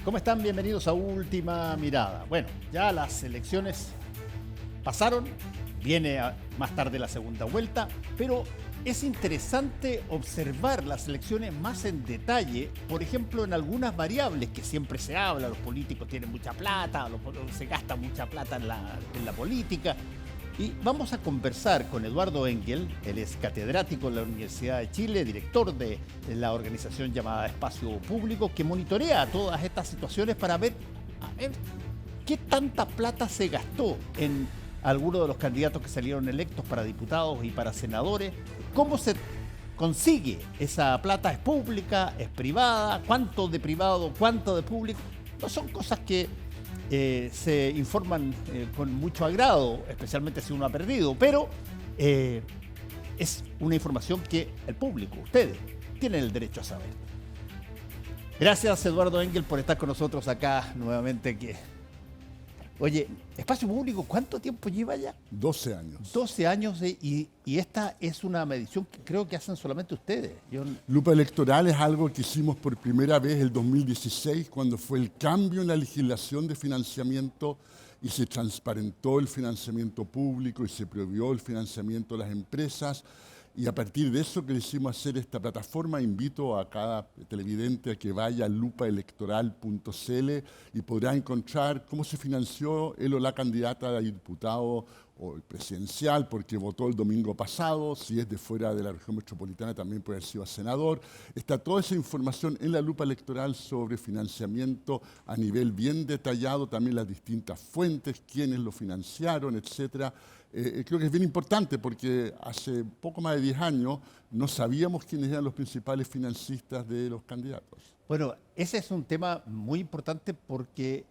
¿Cómo están? Bienvenidos a Última Mirada. Bueno, ya las elecciones pasaron, viene más tarde la segunda vuelta, pero es interesante observar las elecciones más en detalle, por ejemplo, en algunas variables que siempre se habla, los políticos tienen mucha plata, se gasta mucha plata en la política. Y vamos a conversar con Eduardo Engel, él es catedrático en la Universidad de Chile, director de la organización llamada Espacio Público, que monitorea todas estas situaciones para ver qué tanta plata se gastó en algunos de los candidatos que salieron electos para diputados y para senadores, cómo se consigue esa plata, es pública, es privada, cuánto de privado, cuánto de público. No son cosas que se informan con mucho agrado, especialmente si uno ha perdido, pero es una información que el público, ustedes, tienen el derecho a saber. Gracias, Eduardo Engel, por estar con nosotros acá nuevamente. Oye, Espacio Público, ¿cuánto tiempo lleva ya? 12 años. 12 años y esta es una medición que creo que hacen solamente ustedes. Lupa electoral es algo que hicimos por primera vez el 2016, cuando fue el cambio en la legislación de financiamiento y se transparentó el financiamiento público y se prohibió el financiamiento de las empresas. Y a partir de eso que decidimos hacer esta plataforma, invito a cada televidente a que vaya a lupaelectoral.cl y podrá encontrar cómo se financió él o la candidata a diputado o presidencial, porque votó el domingo pasado. Si es de fuera de la región metropolitana, también puede haber sido senador. Está toda esa información en la lupa electoral sobre financiamiento a nivel bien detallado, también las distintas fuentes, quiénes lo financiaron, etcétera. Creo que es bien importante porque hace poco más de 10 años no sabíamos quiénes eran los principales financistas de los candidatos. Bueno, ese es un tema muy importante porque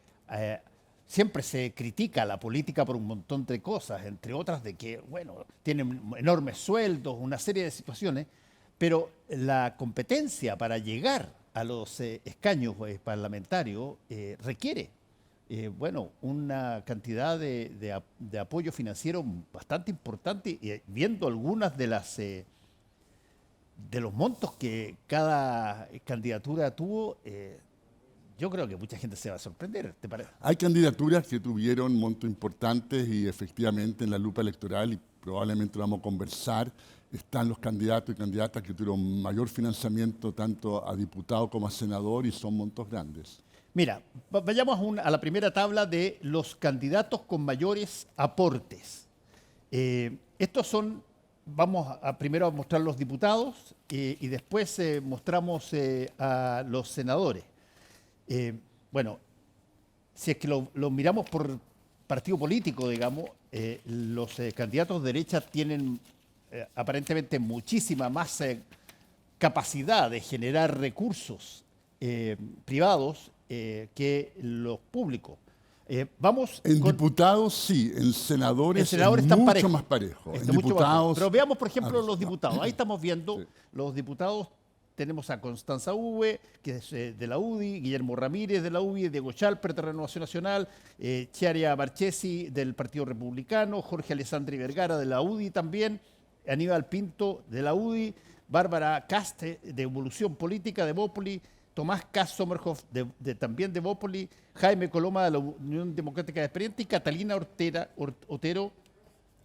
siempre se critica la política por un montón de cosas, entre otras de que, bueno, tienen enormes sueldos, una serie de situaciones, pero la competencia para llegar a los escaños parlamentarios requiere bueno, una cantidad de apoyo financiero bastante importante, y viendo algunas de los montos que cada candidatura tuvo, yo creo que mucha gente se va a sorprender, ¿te parece? Hay candidaturas que tuvieron montos importantes y efectivamente en la lupa electoral, y probablemente lo vamos a conversar, están los candidatos y candidatas que tuvieron mayor financiamiento tanto a diputado como a senador y son montos grandes. Mira, vayamos a la primera tabla de los candidatos con mayores aportes. Estos son, primero a mostrar los diputados y después mostramos a los senadores. Bueno, si es que lo miramos por partido político, digamos, los candidatos de derecha tienen aparentemente muchísima más capacidad de generar recursos privados que los públicos. En diputados sí, en senadores es están mucho más parejo. En diputados, pero veamos, por ejemplo, los diputados. Ahí estamos viendo los diputados. Tenemos a Constanza Uve, que es de la UDI, Guillermo Ramírez de la UDI, Diego Chalper de Renovación Nacional, Chiara Marchesi del Partido Republicano, Jorge Alessandri Vergara de la UDI también, Aníbal Pinto de la UDI, Bárbara Caste de Evolución Política de Bópoli, Tomás Kass Sommerhoff también de Bópoli, Jaime Coloma de la Unión Democrática de Expediente y Catalina Otero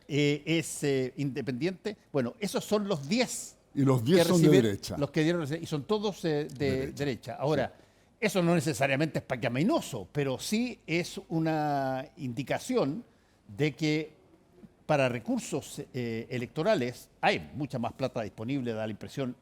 es independiente. Bueno, esos son los 10. Y los 10 son de derecha. Los que dieron, y son todos de derecha. Ahora, eso no necesariamente es pecaminoso, pero sí es una indicación de que para recursos electorales hay mucha más plata disponible, da la impresión,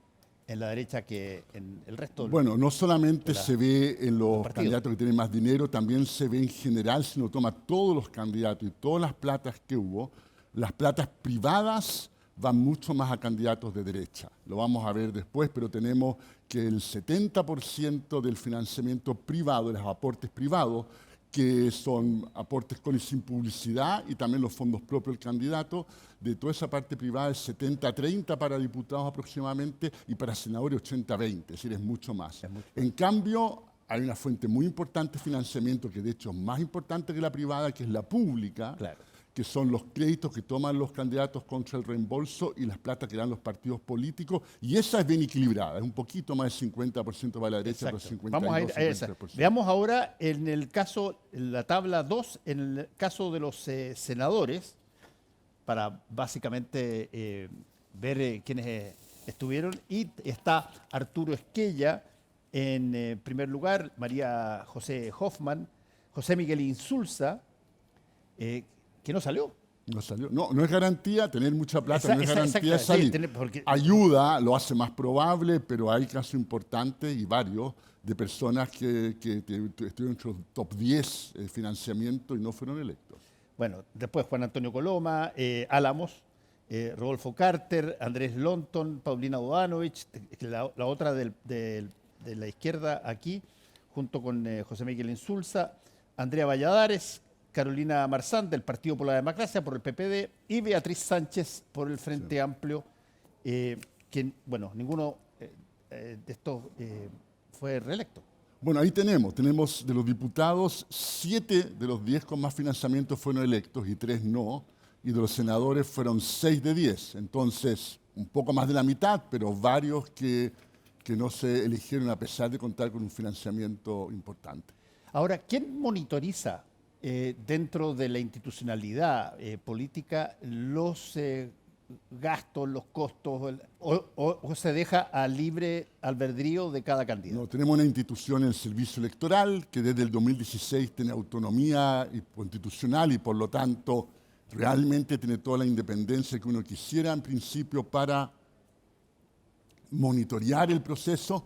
en la derecha que en el resto. Bueno, no solamente se ve en los candidatos que tienen más dinero, también se ve en general, si uno toma todos los candidatos y todas las platas que hubo, las platas privadas van mucho más a candidatos de derecha. Lo vamos a ver después, pero tenemos que el 70% del financiamiento privado, de los aportes privados, que son aportes con y sin publicidad, y también los fondos propios del candidato, de toda esa parte privada es 70-30 para diputados aproximadamente y para senadores 80-20, es decir, es mucho más. En cambio, hay una fuente muy importante de financiamiento, que de hecho es más importante que la privada, que es la pública, que son los créditos que toman los candidatos contra el reembolso y las plata que dan los partidos políticos, y esa es bien equilibrada, es un poquito más del 50% para la derecha, pero 52%. Vamos a ir a esa. Veamos ahora en el caso, en la tabla 2, en el caso de los senadores, para básicamente ver quiénes estuvieron, y está Arturo Esquella en primer lugar, María José Hoffman, José Miguel Insulza, que no salió. No salió. No, no es garantía tener mucha plata, no es garantía sí, salir. Ayuda, lo hace más probable, pero hay casos importantes y varios de personas que estuvieron entre los top 10 financiamiento y no fueron electos. Bueno, después Juan Antonio Coloma, Álamos, Rodolfo Carter, Andrés Lonton, Paulina Bodanovich, la otra de la izquierda aquí, junto con José Miguel Insulza, Andrea Valladares, Carolina Marzán del Partido por la Democracia, por el PPD, y Beatriz Sánchez por el Frente Amplio, que, bueno, ninguno de estos fue reelecto. Bueno, ahí tenemos de los diputados, 7 de los 10 con más financiamiento fueron electos y 3 no, y de los senadores fueron 6 de 10. Entonces, un poco más de la mitad, pero varios que no se eligieron a pesar de contar con un financiamiento importante. Ahora, ¿quién monitoriza dentro de la institucionalidad política los gastos, los costos, o se deja a libre albedrío de cada candidato? No, tenemos una institución, el Servicio Electoral, que desde el 2016 tiene autonomía constitucional y por lo tanto realmente tiene toda la independencia que uno quisiera en principio para monitorear el proceso.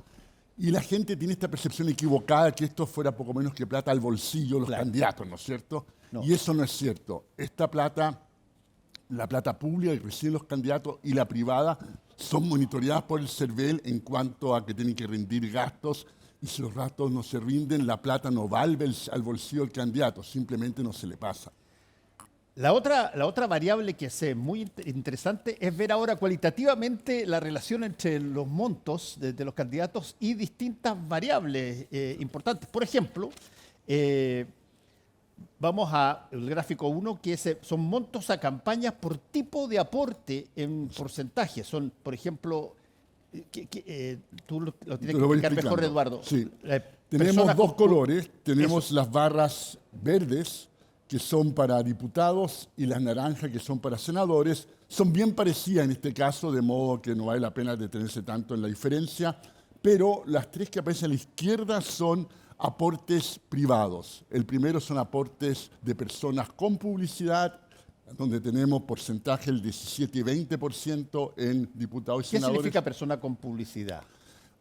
Y la gente tiene esta percepción equivocada que esto fuera poco menos que plata al bolsillo de los candidatos, ¿no es cierto? No. Y eso no es cierto. Esta plata, la plata pública que reciben los candidatos y la privada, son monitoreadas por el CERVEL en cuanto a que tienen que rendir gastos, y si los gastos no se rinden, la plata no va al bolsillo del candidato, simplemente no se le pasa. La otra variable que es muy interesante es ver ahora cualitativamente la relación entre los montos de los candidatos y distintas variables importantes. Por ejemplo, vamos al gráfico 1, que son montos a campañas por tipo de aporte en porcentaje. Son, por ejemplo, tú lo tienes que explicar mejor, Eduardo. Sí. Tenemos dos colores. Tenemos las barras verdes, que son para diputados, y las naranjas, que son para senadores. Son bien parecidas en este caso, de modo que no vale la pena detenerse tanto en la diferencia, pero las tres que aparecen a la izquierda son aportes privados. El primero son aportes de personas con publicidad, donde tenemos porcentaje del 17 y 20% en diputados y senadores. ¿Qué significa persona con publicidad?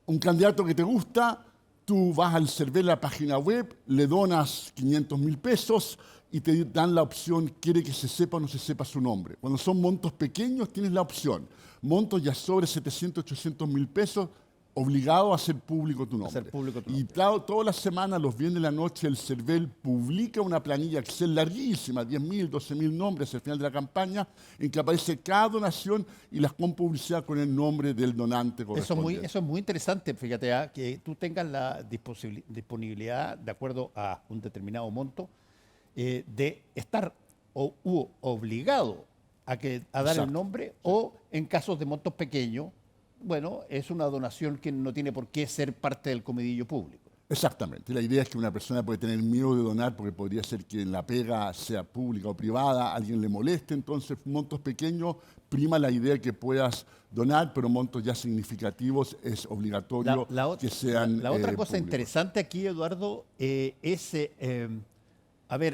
Un candidato que te gusta, tú vas al CERVEL, la página web, le donas 500.000 pesos y te dan la opción, quiere que se sepa o no se sepa su nombre. Cuando son montos pequeños tienes la opción. Montos ya sobre 700, 800.000 pesos, obligado a hacer público tu nombre. Y todas las semanas, los viernes de la noche, el CERVEL publica una planilla Excel larguísima, 10.000, 12.000 nombres al final de la campaña, en que aparece cada donación y las con publicidad con el nombre del donante correspondiente. Eso es muy interesante, fíjate, que tú tengas la disponibilidad, de acuerdo a un determinado monto, de estar obligado a dar el nombre, o en casos de montos pequeños, bueno, es una donación que no tiene por qué ser parte del comedillo público. Exactamente. La idea es que una persona puede tener miedo de donar porque podría ser que en la pega, sea pública o privada, alguien le moleste. Entonces, montos pequeños, prima la idea que puedas donar, pero montos ya significativos es obligatorio que sean La otra cosa públicos. interesante aquí, Eduardo, es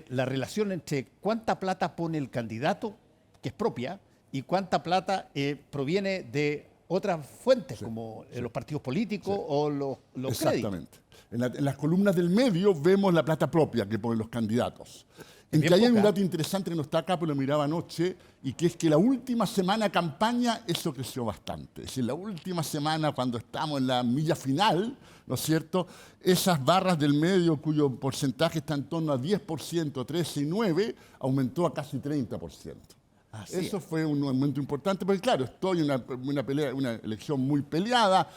la relación entre cuánta plata pone el candidato, que es propia, y cuánta plata proviene de otras fuentes, como los partidos políticos o los créditos. Exactamente. En las columnas del medio vemos la plata propia que ponen los candidatos. En que hay un dato interesante que no está acá, pero lo miraba anoche, y que es que la última semana de campaña eso creció bastante. Es decir, la última semana, cuando estamos en la milla final, ¿no es cierto?, esas barras del medio, cuyo porcentaje está en torno a 10%, 13 y 9, aumentó a casi 30%. Eso fue un momento importante, porque claro, estoy en una elección muy peleada,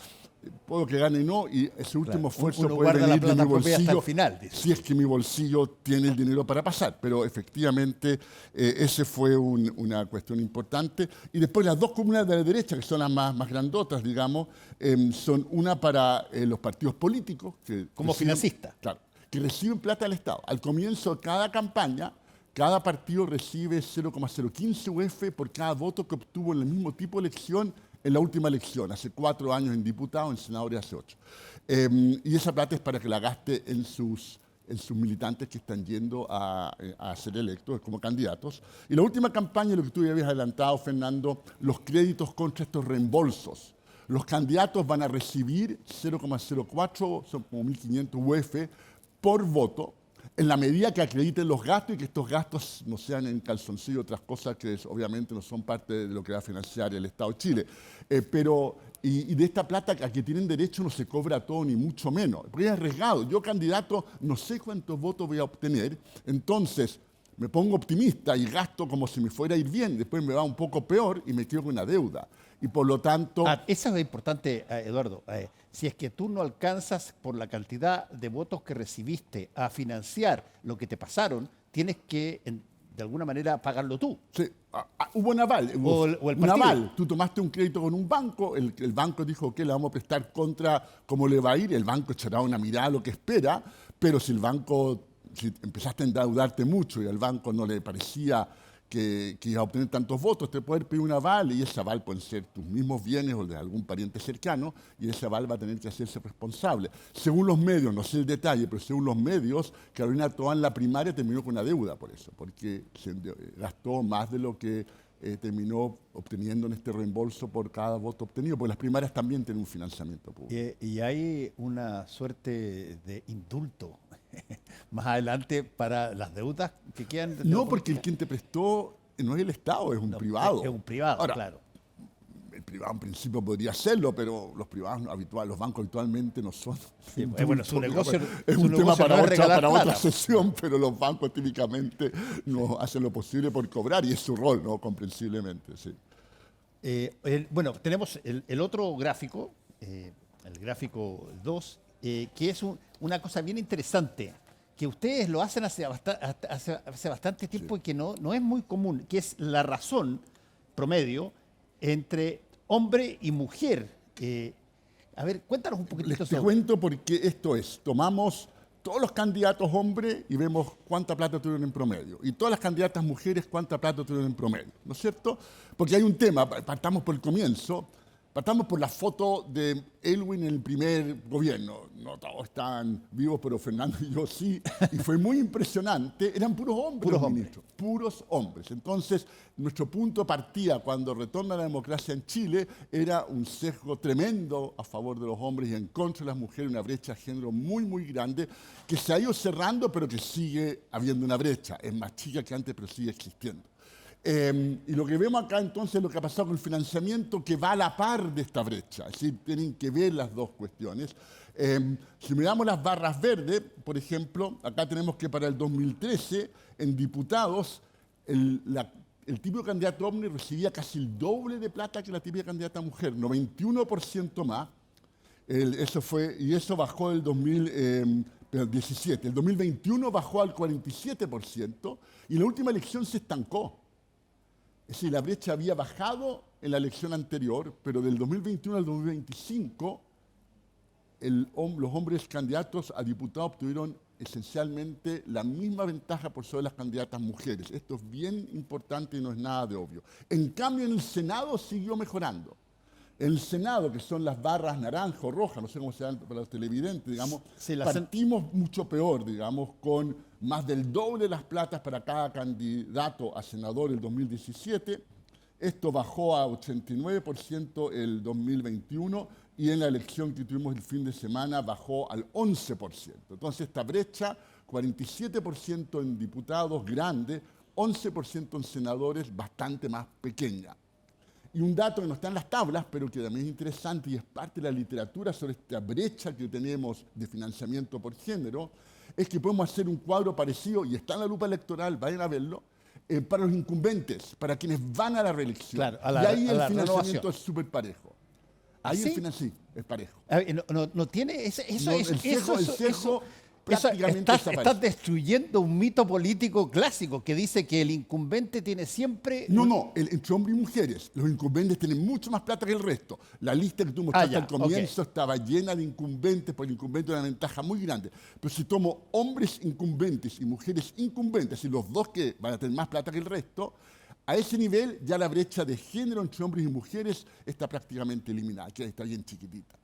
puedo que gane no, y ese último esfuerzo Uno puede guarda la venir de plata mi propia hasta bolsillo, el final, dice. si es que mi bolsillo tiene el dinero para pasar. Pero efectivamente ese fue una cuestión importante. Y después las dos columnas de la derecha, que son las más grandotas, digamos, son una para los partidos políticos. Que Como reciben, financista. claro, que reciben plata del Estado. Al comienzo de cada campaña, cada partido recibe 0,015 UF por cada voto que obtuvo en el mismo tipo de elección en la última elección, hace 4 años en diputado, en senador y hace 8. Y esa plata es para que la gaste en sus militantes que están yendo a ser electos como candidatos. Y la última campaña, lo que tú ya habías adelantado, Fernando, los créditos contra estos reembolsos. Los candidatos van a recibir 0,04, son como 1.500 UF por voto, en la medida que acrediten los gastos y que estos gastos no sean en calzoncillo otras cosas que obviamente no son parte de lo que va a financiar el Estado de Chile. Y de esta plata a que tienen derecho no se cobra todo, ni mucho menos. Porque es arriesgado. Yo, candidato, no sé cuántos votos voy a obtener, entonces me pongo optimista y gasto como si me fuera a ir bien, después me va un poco peor y me quedo con una deuda. Y por lo tanto... Eso es importante, Eduardo. Si es que tú no alcanzas por la cantidad de votos que recibiste a financiar lo que te pasaron, tienes que, de alguna manera, pagarlo tú. Sí, hubo un aval. O el un partido. aval. Tú tomaste un crédito con un banco, el banco dijo que le vamos a prestar contra cómo le va a ir, el banco echará una mirada a lo que espera, pero si empezaste a endeudarte mucho y al banco no le parecía que iba a obtener tantos votos, te puede pedir un aval y ese aval pueden ser tus mismos bienes o de algún pariente cercano y ese aval va a tener que hacerse responsable. Según los medios, no sé el detalle, pero según los medios, Carolina Toá en la primaria terminó con una deuda por eso, porque se gastó más de lo que terminó obteniendo en este reembolso por cada voto obtenido, porque las primarias también tienen un financiamiento público. Y hay una suerte de indulto más adelante para las deudas que quedan. No, porque quien te prestó no es el Estado, es un privado. Es un privado, ahora, claro. El privado en principio podría hacerlo, pero los privados habituales, los bancos habitualmente no son. Sí, bueno, su negocio es su un tema negocio para, no es regalar para otra plata. sesión, pero los bancos típicamente no hacen lo posible por cobrar y es su rol, ¿no? Comprensiblemente, sí. Bueno, tenemos el otro gráfico, el gráfico 2, que es una cosa bien interesante, que ustedes lo hacen hace bastante tiempo, sí, y que no es muy común, que es la razón promedio entre hombre y mujer. A ver, cuéntanos un poquitito. Te cuento porque esto es, tomamos todos los candidatos hombres y vemos cuánta plata tuvieron en promedio. Y todas las candidatas mujeres cuánta plata tuvieron en promedio, ¿no es cierto? Porque hay un tema, partamos por el comienzo, partamos por la foto de Aylwin en el primer gobierno. No todos estaban vivos, pero Fernando y yo sí. Y fue muy impresionante. Eran puros hombres, puros los hombres. ministros. Puros hombres. Entonces, nuestro punto de partida cuando retorna la democracia en Chile era un sesgo tremendo a favor de los hombres y en contra de las mujeres, una brecha de género muy, muy grande que se ha ido cerrando, pero que sigue habiendo una brecha. Es más chica que antes, pero sigue existiendo. Y lo que vemos acá entonces es lo que ha pasado con el financiamiento que va a la par de esta brecha, es decir, tienen que ver las dos cuestiones. Si miramos las barras verdes, por ejemplo, acá tenemos que para el 2013 en diputados el típico candidato hombre recibía casi el doble de plata que la típica candidata mujer, 91% más. Eso bajó el 2017. El 2021 bajó al 47% y la última elección se estancó. Es decir, la brecha había bajado en la elección anterior, pero del 2021 al 2025 los hombres candidatos a diputados obtuvieron esencialmente la misma ventaja por sobre las candidatas mujeres. Esto es bien importante y no es nada de obvio. En cambio, en el Senado siguió mejorando. En el Senado, que son las barras naranja o roja, no sé cómo se llaman para los televidentes, digamos, sí, partimos mucho peor, digamos, con más del doble de las platas para cada candidato a senador el 2017. Esto bajó a 89% el 2021 y en la elección que tuvimos el fin de semana bajó al 11%. Entonces esta brecha, 47% en diputados, grande, 11% en senadores, bastante más pequeña. Y un dato que no está en las tablas, pero que también es interesante y es parte de la literatura sobre esta brecha que tenemos de financiamiento por género, es que podemos hacer un cuadro parecido, y está en la lupa electoral, vayan a verlo, para los incumbentes, para quienes van a la reelección. Claro, y ahí el financiamiento es súper parejo. Ahí ¿Sí? el final sí, es parejo. A ver, no tiene eso, No, el sesgo prácticamente estás desaparece. destruyendo un mito político clásico que dice que el incumbente tiene siempre No, entre hombres y mujeres, los incumbentes tienen mucho más plata que el resto. La lista que tú mostraste ya, al comienzo estaba llena de incumbentes, porque el incumbente tiene una ventaja muy grande. Pero si tomo hombres incumbentes y mujeres incumbentes, y los dos que van a tener más plata que el resto, a ese nivel ya la brecha de género entre hombres y mujeres está prácticamente eliminada, que está bien chiquitita.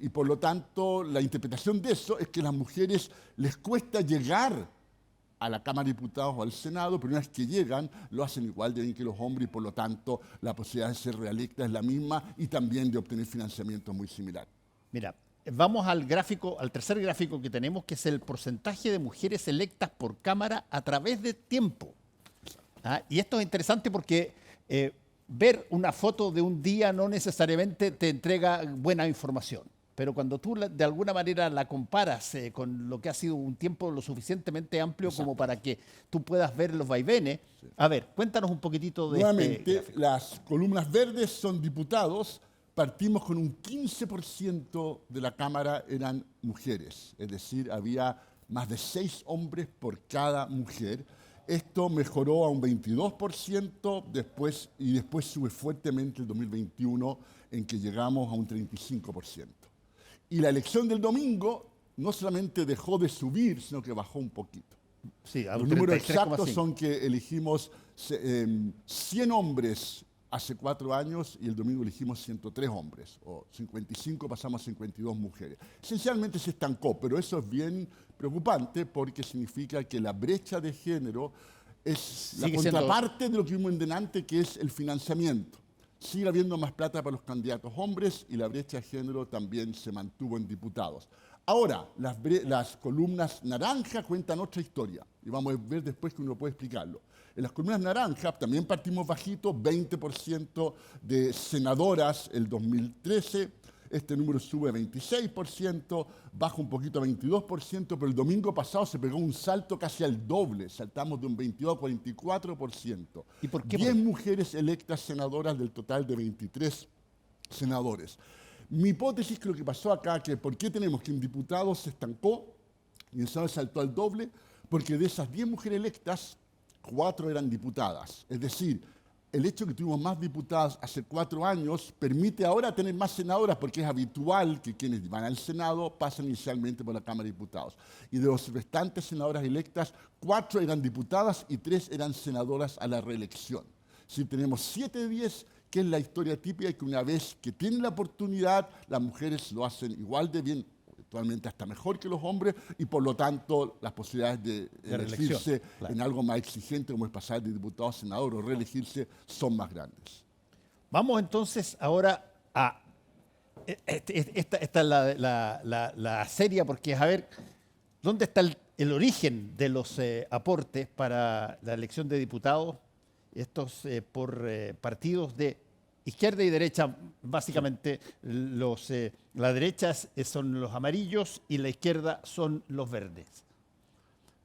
Y por lo tanto, la interpretación de eso es que a las mujeres les cuesta llegar a la Cámara de Diputados o al Senado, pero una vez que llegan, lo hacen igual de bien que los hombres y por lo tanto la posibilidad de ser reelecta es la misma y también de obtener financiamiento es muy similar. Mira, vamos al gráfico, al tercer gráfico que tenemos, que es el porcentaje de mujeres electas por Cámara a través de tiempo. Y esto es interesante porque ver una foto de un día no necesariamente te entrega buena información. Pero cuando tú de alguna manera la comparas con lo que ha sido un tiempo lo suficientemente amplio como para que tú puedas ver los vaivenes. Sí. A ver, cuéntanos un poquitito de nuevamente, las columnas verdes son diputados. Partimos con un 15% de la Cámara eran mujeres. Es decir, había más de 6 hombres por cada mujer. Esto mejoró a un 22% y después sube fuertemente el 2021 en que llegamos a un 35%. Y la elección del domingo no solamente dejó de subir, sino que bajó un poquito. Sí, los números exactos son que elegimos 100 hombres hace 4 años y el domingo elegimos 103 hombres, o 55 pasamos a 52 mujeres. Esencialmente se estancó, pero eso es bien preocupante porque significa que la brecha de género es la contraparte de lo que vimos en delante, que es el financiamiento. Sigue habiendo más plata para los candidatos hombres y la brecha de género también se mantuvo en diputados. Ahora, las columnas naranja cuentan otra historia y vamos a ver después que uno puede explicarlo. En las columnas naranjas también partimos bajito, 20% de senadoras el 2013, este número sube a 26%, baja un poquito a 22%, pero el domingo pasado se pegó un salto casi al doble, saltamos de un 22 a 44%. ¿Y por qué? 10 mujeres electas senadoras del total de 23 senadores. Mi hipótesis que lo que pasó acá, que por qué tenemos que en diputados se estancó y en senadores saltó al doble, porque de esas 10 mujeres electas, 4 eran diputadas. Es decir, el hecho de que tuvimos más diputadas hace 4 años permite ahora tener más senadoras porque es habitual que quienes van al Senado pasen inicialmente por la Cámara de Diputados. Y de los restantes senadoras electas, 4 eran diputadas y 3 eran senadoras a la reelección. Si tenemos 7 de 10, que es la historia típica, que una vez que tienen la oportunidad, las mujeres lo hacen igual de bien, actualmente hasta mejor que los hombres, y por lo tanto las posibilidades de elegirse en algo más exigente como es pasar de diputado a senador o reelegirse son más grandes. Vamos entonces ahora a... Esta es la seria, porque es a ver, ¿dónde está el origen de los aportes para la elección de diputados? Estos por partidos de izquierda y derecha, básicamente la derecha son los amarillos y la izquierda son los verdes.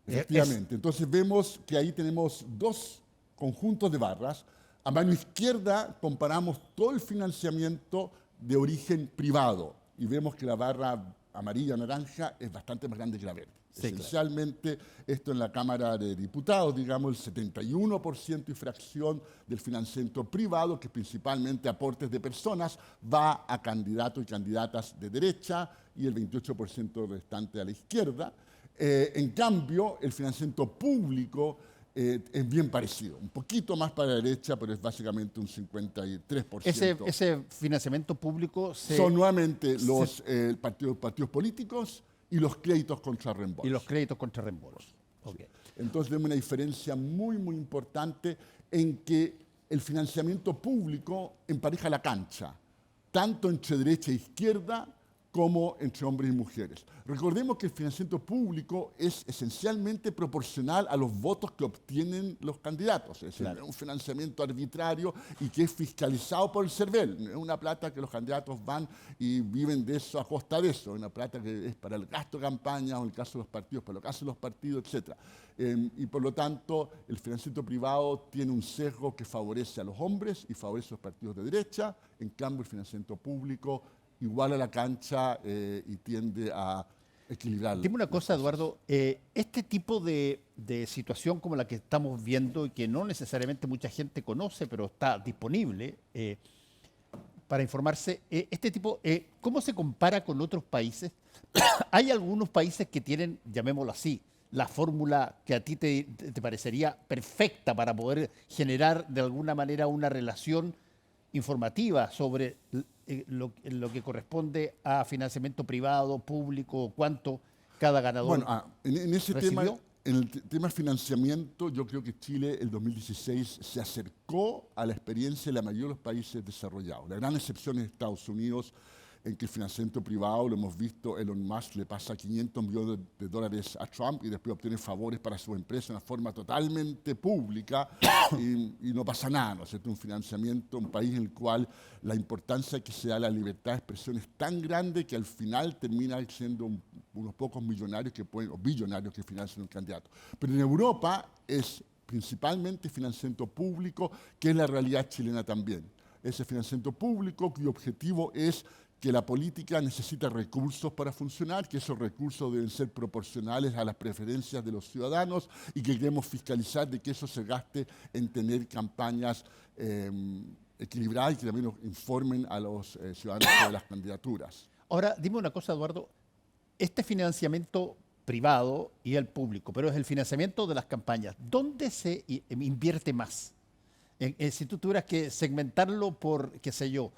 Efectivamente, entonces vemos que ahí tenemos 2 conjuntos de barras. A mano izquierda comparamos todo el financiamiento de origen privado y vemos que la barra amarilla-naranja es bastante más grande que la verde. Sí, esencialmente, claro. Esto en la Cámara de Diputados, digamos, el 71% y fracción del financiamiento privado, que principalmente aportes de personas, va a candidatos y candidatas de derecha y el 28% restante a la izquierda. En cambio, el financiamiento público es bien parecido, un poquito más para la derecha, pero es básicamente un 53%. Ese financiamiento público son nuevamente los partidos políticos y los créditos contra reembolso. Y los créditos contra reembolso. Okay. Entonces vemos una diferencia muy, muy importante en que el financiamiento público empareja la cancha, tanto entre derecha e izquierda, como entre hombres y mujeres. Recordemos que el financiamiento público es esencialmente proporcional a los votos que obtienen los candidatos. Es decir, Claro. es un financiamiento arbitrario y que es fiscalizado por el CERVEL. No es una plata que los candidatos van y viven de eso, a costa de eso. Es una plata que es para el gasto de campaña o en el caso de los partidos, para lo que hacen los partidos, etc. Y por lo tanto, el financiamiento privado tiene un sesgo que favorece a los hombres y favorece a los partidos de derecha. En cambio, el financiamiento público igual a la cancha y tiende a equilibrar. Dime una cosa, Eduardo, este tipo de situación como la que estamos viendo y que no necesariamente mucha gente conoce, pero está disponible para informarse, este tipo, ¿cómo se compara con otros países? Hay algunos países que tienen, llamémoslo así, la fórmula que a ti te parecería perfecta para poder generar de alguna manera una relación informativa sobre lo que corresponde a financiamiento privado, público, cuánto cada ganador Bueno, en ese recibió. tema, en el tema financiamiento, yo creo que Chile el 2016 se acercó a la experiencia de la mayoría de los países desarrollados. La gran excepción es Estados Unidos, en que el financiamiento privado, lo hemos visto, Elon Musk le pasa 500 millones de dólares a Trump y después obtiene favores para su empresa de una forma totalmente pública y no pasa nada, ¿no es cierto? Un financiamiento, un país en el cual la importancia que se da a la libertad de expresión es tan grande que al final termina siendo unos pocos millonarios que pueden, o billonarios que financian un candidato. Pero en Europa es principalmente financiamiento público, que es la realidad chilena también. Ese financiamiento público cuyo objetivo es que la política necesita recursos para funcionar, que esos recursos deben ser proporcionales a las preferencias de los ciudadanos y que queremos fiscalizar de que eso se gaste en tener campañas equilibradas y que también nos informen a los ciudadanos sobre las candidaturas. Ahora, dime una cosa, Eduardo, este financiamiento privado y el público, pero es el financiamiento de las campañas, ¿dónde se invierte más? Si tú tuvieras que segmentarlo por, qué sé yo,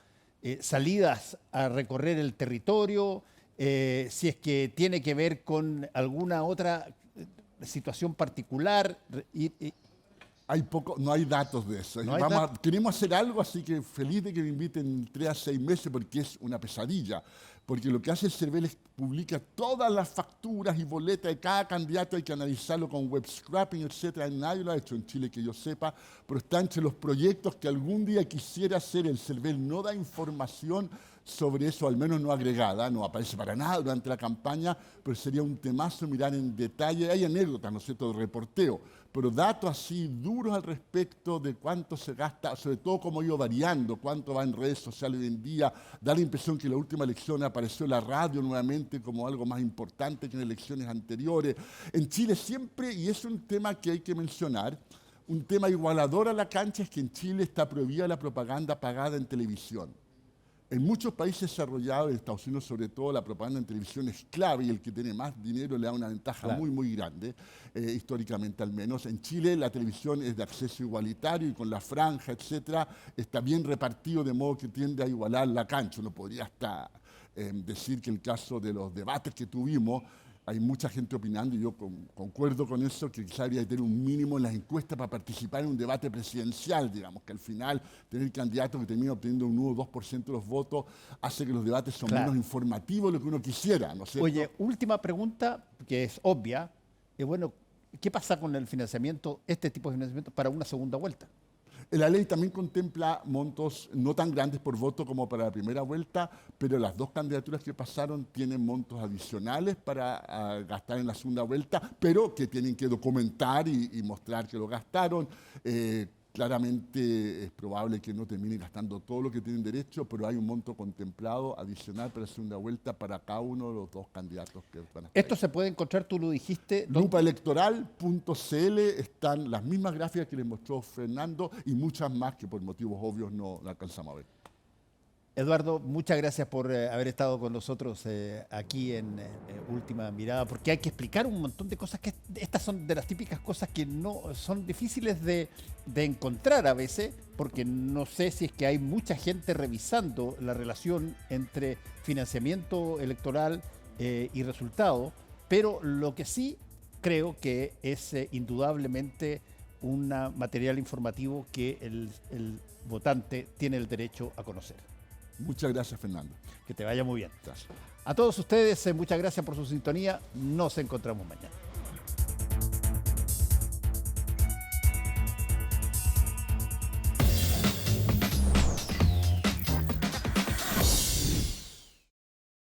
salidas a recorrer el territorio, si es que tiene que ver con alguna otra situación particular. Hay poco, no hay datos de eso. ¿No hay datos? Queremos hacer algo, así que feliz de que me inviten 3 a 6 meses porque es una pesadilla. Porque lo que hace el CERVEL es publica todas las facturas y boletas de cada candidato, hay que analizarlo con web scrapping, etc. Nadie lo ha hecho en Chile que yo sepa, pero está entre los proyectos que algún día quisiera hacer. El CERVEL no da información sobre eso, al menos no agregada, no aparece para nada durante la campaña, pero sería un temazo mirar en detalle. Hay anécdotas, ¿no es cierto?, de reporteo, pero datos así duros al respecto de cuánto se gasta, sobre todo cómo ha ido variando, cuánto va en redes sociales hoy en día. Da la impresión que en la última elección apareció la radio nuevamente como algo más importante que en elecciones anteriores. En Chile siempre, y es un tema que hay que mencionar, un tema igualador a la cancha es que en Chile está prohibida la propaganda pagada en televisión. En muchos países desarrollados, en Estados Unidos sobre todo, la propaganda en televisión es clave y el que tiene más dinero le da una ventaja Claro. muy, muy grande, históricamente al menos. En Chile la televisión es de acceso igualitario y con la franja, etcétera, está bien repartido de modo que tiende a igualar la cancha. Uno podría hasta decir que el caso de los debates que tuvimos, hay mucha gente opinando y yo concuerdo con eso, que quizás habría que tener un mínimo en las encuestas para participar en un debate presidencial, digamos, que al final tener candidatos que terminan obteniendo un 1 o 2% de los votos hace que los debates son Claro. menos informativos de lo que uno quisiera, ¿no es cierto? Oye, última pregunta, que es obvia. Bueno, ¿qué pasa con el financiamiento, este tipo de financiamiento, para una segunda vuelta? La ley también contempla montos no tan grandes por voto como para la primera vuelta, pero las 2 candidaturas que pasaron tienen montos adicionales para gastar en la segunda vuelta, pero que tienen que documentar y mostrar que lo gastaron. Claramente es probable que no terminen gastando todo lo que tienen derecho, pero hay un monto contemplado adicional para la segunda vuelta para cada uno de los 2 candidatos que van a estar. Esto se puede encontrar, tú lo dijiste, ¿dónde? Lupaelectoral.cl están las mismas gráficas que les mostró Fernando y muchas más que por motivos obvios no alcanzamos a ver. Eduardo, muchas gracias por haber estado con nosotros aquí en Última Mirada, porque hay que explicar un montón de cosas que estas son de las típicas cosas que no son difíciles de encontrar a veces, porque no sé si es que hay mucha gente revisando la relación entre financiamiento electoral y resultado, pero lo que sí creo que es indudablemente un material informativo que el votante tiene el derecho a conocer. Muchas gracias, Fernando. Que te vaya muy bien. Gracias. A todos ustedes, muchas gracias por su sintonía. Nos encontramos mañana.